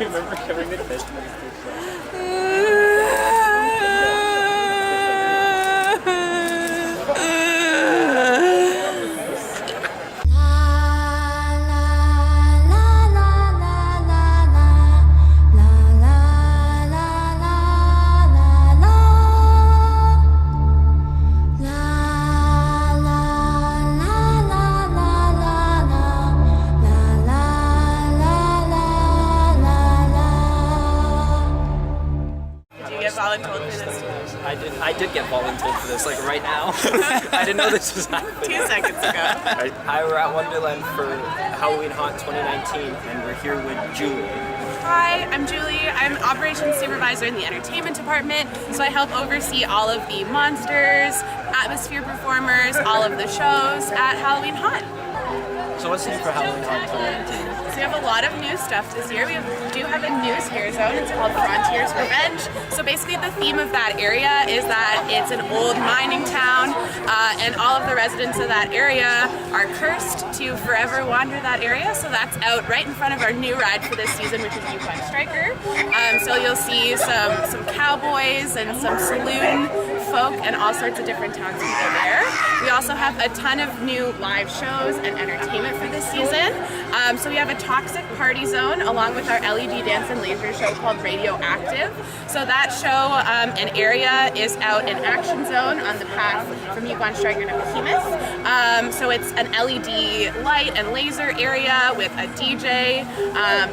remember coming to Christmas. Voluntold for this? I did get voluntold for this, like right now. I didn't know this was happening. 2 seconds ago. Hi, we're at Wonderland for Halloween Haunt 2019, and we're here with Julie. Hi, I'm Julie. I'm operations supervisor in the entertainment department, so I help oversee all of the monsters, atmosphere performers, all of the shows at Halloween Haunt. So what's new for Halloween Haunt 2019? So we have a lot of new stuff this year. We do have a new scare zone. It's called Frontier's Revenge. So basically the theme of that area is that it's an old mining town and all of the residents of that area are cursed to forever wander that area. So that's out right in front of our new ride for this season, which is Yukon Striker. So you'll see some cowboys and some saloon folk and all sorts of different townspeople there. We also have a ton of new live shows and entertainment for this season. So we have a toxic party zone along with our LED dance and laser show called Radioactive. So that show and area is out in Action Zone on the path from Yukon Striker to Behemoth. So it's an LED light and laser area with a DJ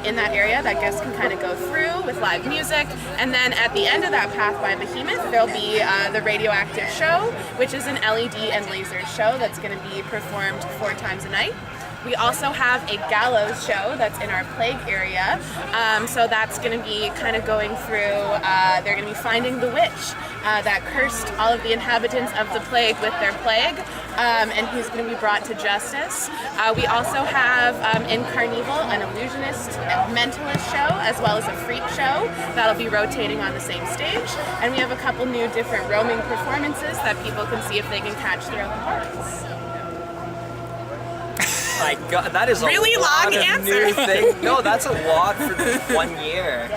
in that area that guests can kind of go through with live music. And then at the end of that path by Behemoth, there'll be the Radioactive show, which is an LED and laser show that's going to be performed 4 times a night. We also have a gallows show that's in our plague area. So that's going to be kind of going through, they're going to be finding the witch that cursed all of the inhabitants of the plague with their plague, and who's going to be brought to justice. We also have in Carnival an illusionist mentalist show as well as a freak show that'll be rotating on the same stage. And we have a couple new different roaming performances that people can see if they can catch throughout the parks. My God, that is a really lot long of answer. new things. No, that's a lot for 1 year.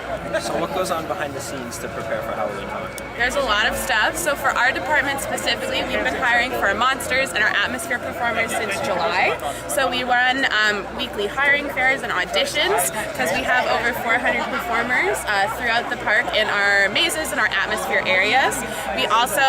So what goes on behind the scenes to prepare for Halloween Haunt? There's a lot of stuff. So for our department specifically, we've been hiring for our monsters and our atmosphere performers since July. So we run weekly hiring fairs and auditions because we have over 400 performers throughout the park in our mazes and our atmosphere areas. We also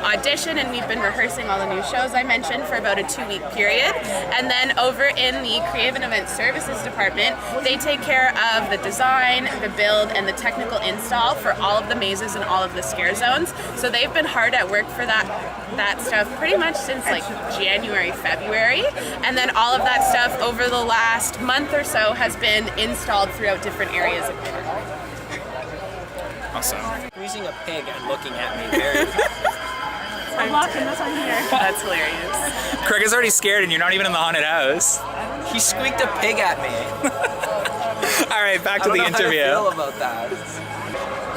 audition, and we've been rehearsing all the new shows I mentioned for about a 2-week period. And then over in the creative and event services department, they take care of the design, the build, and the technical install for all of the mazes and all of the scare zones. So they've been hard at work for that stuff pretty much since like January, February. And then all of that stuff over the last month or so has been installed throughout different areas of the park. Awesome. Squeezing a pig and looking at me very... I'm walking this one here. That's hilarious. Craig is already scared and you're not even in the haunted house. He squeaked a pig at me. All right, back to the interview. I don't know how to feel about that.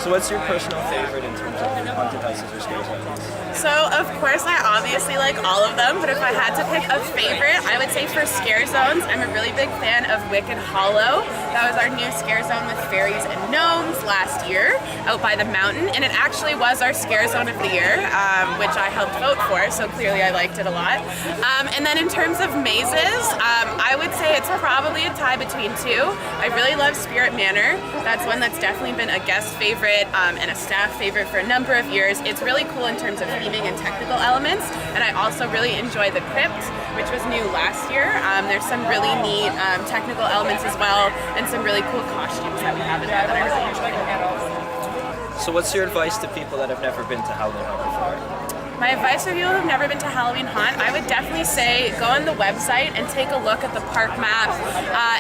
So what's your personal favorite in terms of haunted houses or scare zones? So of course I obviously like all of them, but if I had to pick a favorite, I would say for scare zones, I'm a really big fan of Wicked Hollow. That was our new scare zone with fairies and gnomes last year out by the mountain, and it actually was our scare zone of the year, which I helped vote for, so clearly I liked it a lot. And then in terms of mazes, I would say it's probably a tie between 2. I really love Spirit Manor. That's one that's definitely been a guest favorite and a staff favorite for a number of years. It's really cool in terms of theming and technical elements, and I also really enjoy the Crypt, which was new last year. There's some really neat technical elements as well, and some really cool costumes that we have in there that I really enjoy. So what's your advice to people that have never been to Halloween Haunt before? My advice for people who've never been to Halloween Haunt, I would definitely say go on the website and take a look at the park map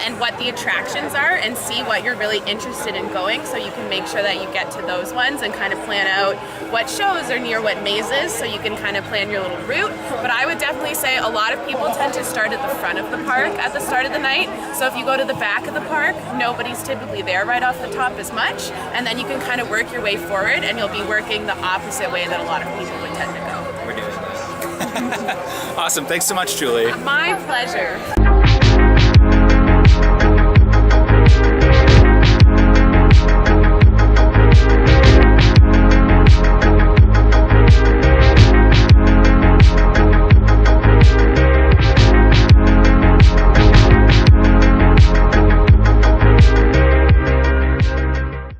and what the attractions are, and see what you're really interested in going, so you can make sure that you get to those ones and kind of plan out what shows are near what mazes, so you can kind of plan your little route. But I would definitely say a lot of people tend to start at the front of the park at the start of the night. So if you go to the back of the park, nobody's typically there right off the top as much, and then you can kind of work your way forward, and you'll be working the opposite way that a lot of people would tend to go. We're doing this. Awesome. Thanks so much, Julie. My pleasure.